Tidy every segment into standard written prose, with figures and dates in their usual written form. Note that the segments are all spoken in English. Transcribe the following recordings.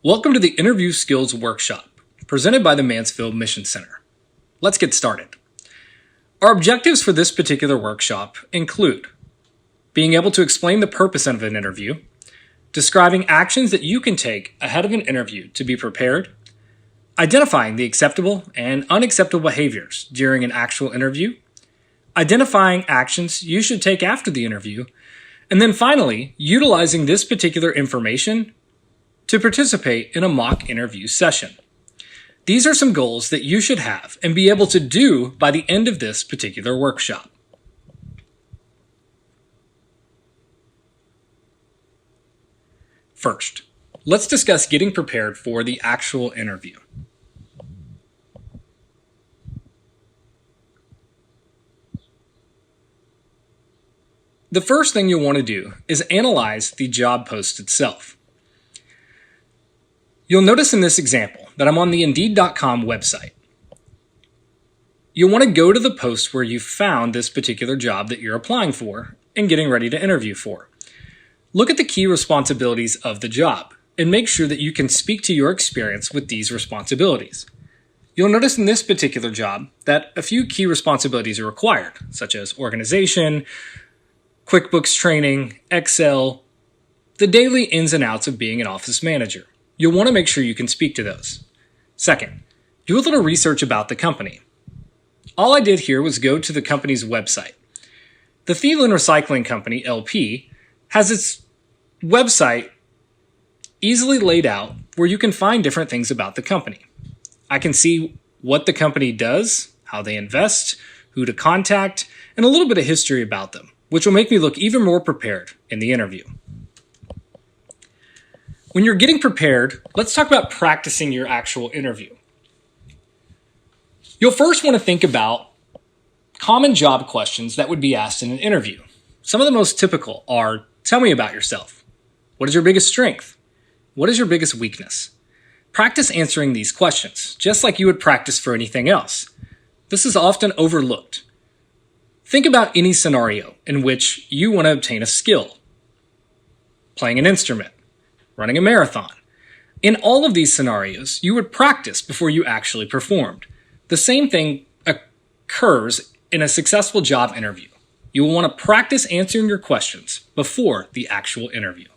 Welcome to the Interview Skills Workshop, presented by the Mansfield Mission Center. Let's get started. Our objectives for this particular workshop include being able to explain the purpose of an interview, describing actions that you can take ahead of an interview to be prepared, identifying the acceptable and unacceptable behaviors during an actual interview, identifying actions you should take after the interview, and then finally, utilizing this particular information to participate in a mock interview session. These are some goals that you should have and be able to do by the end of this particular workshop. First, let's discuss getting prepared for the actual interview. The first thing you'll want to do is analyze the job post itself. You'll notice in this example that I'm on the Indeed.com website. You'll want to go to the post where you found this particular job that you're applying for and getting ready to interview for. Look at the key responsibilities of the job and make sure that you can speak to your experience with these responsibilities. You'll notice in this particular job that a few key responsibilities are required, such as organization, QuickBooks training, Excel, the daily ins and outs of being an office manager. You'll want to make sure you can speak to those. Second, do a little research about the company. All I did here was go to the company's website. The Thielen Recycling Company, LP, has its website easily laid out where you can find different things about the company. I can see what the company does, how they invest, who to contact, and a little bit of history about them, which will make me look even more prepared in the interview. When you're getting prepared, let's talk about practicing your actual interview. You'll first want to think about common job questions that would be asked in an interview. Some of the most typical are, tell me about yourself. What is your biggest strength? What is your biggest weakness? Practice answering these questions, just like you would practice for anything else. This is often overlooked. Think about any scenario in which you want to obtain a skill. Playing an instrument, running a marathon. In all of these scenarios, you would practice before you actually performed. The same thing occurs in a successful job interview. You will want to practice answering your questions before the actual interview.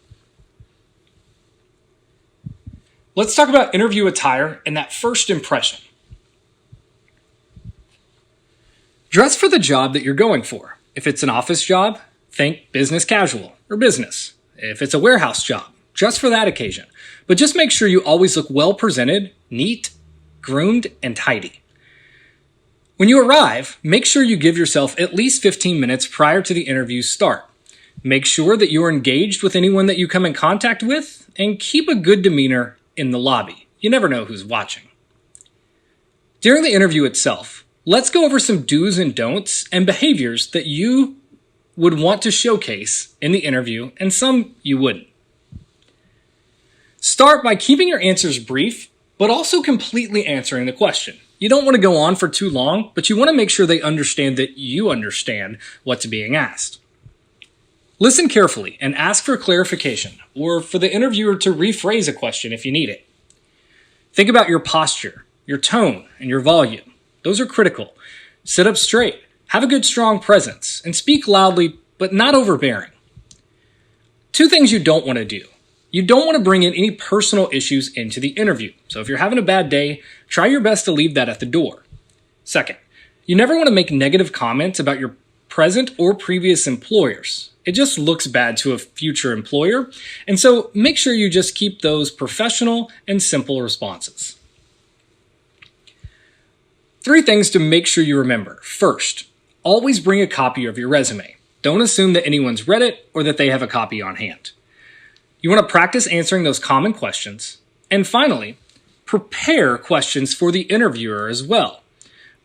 Let's talk about interview attire and that first impression. Dress for the job that you're going for. If it's an office job, think business casual or business. If it's a warehouse job, just for that occasion. But just make sure you always look well presented, neat, groomed, and tidy. When you arrive, make sure you give yourself at least 15 minutes prior to the interview's start. Make sure that you are engaged with anyone that you come in contact with, and keep a good demeanor in the lobby. You never know who's watching. During the interview itself, let's go over some do's and don'ts and behaviors that you would want to showcase in the interview and some you wouldn't. Start by keeping your answers brief, but also completely answering the question. You don't want to go on for too long, but you want to make sure they understand that you understand what's being asked. Listen carefully and ask for clarification or for the interviewer to rephrase a question if you need it. Think about your posture, your tone, and your volume. Those are critical. Sit up straight, have a good strong presence, and speak loudly but not overbearing. Two things you don't want to do. You don't want to bring in any personal issues into the interview. So if you're having a bad day, try your best to leave that at the door. Second, you never want to make negative comments about your present or previous employers. It just looks bad to a future employer. And so make sure you just keep those professional and simple responses. 3 things to make sure you remember. First, always bring a copy of your resume. Don't assume that anyone's read it or that they have a copy on hand. You want to practice answering those common questions. And finally, prepare questions for the interviewer as well.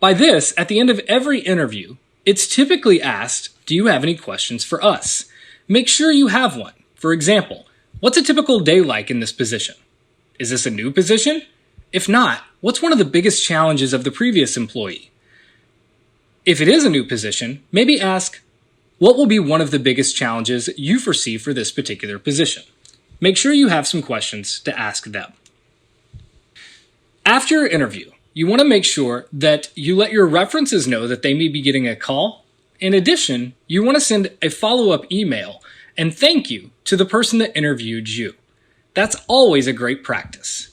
By this, at the end of every interview, it's typically asked, do you have any questions for us? Make sure you have one. For example, what's a typical day like in this position? Is this a new position? If not, what's one of the biggest challenges of the previous employee? If it is a new position, maybe ask, what will be one of the biggest challenges you foresee for this particular position? Make sure you have some questions to ask them. After your interview, you want to make sure that you let your references know that they may be getting a call. In addition, you want to send a follow-up email and thank you to the person that interviewed you. That's always a great practice.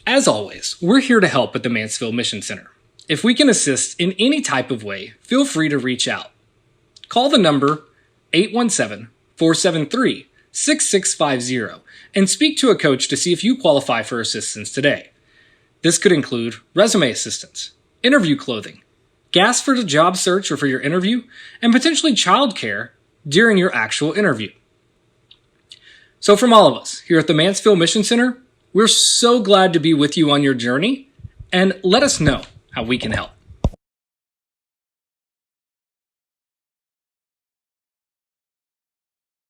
As always, we're here to help at the Mansfield Mission Center. If we can assist in any type of way, feel free to reach out. Call the number 817-473-6650 and speak to a coach to see if you qualify for assistance today. This could include resume assistance, interview clothing, gas for the job search or for your interview, and potentially childcare during your actual interview. So from all of us here at the Mansfield Mission Center, we're so glad to be with you on your journey, and let us know how we can help.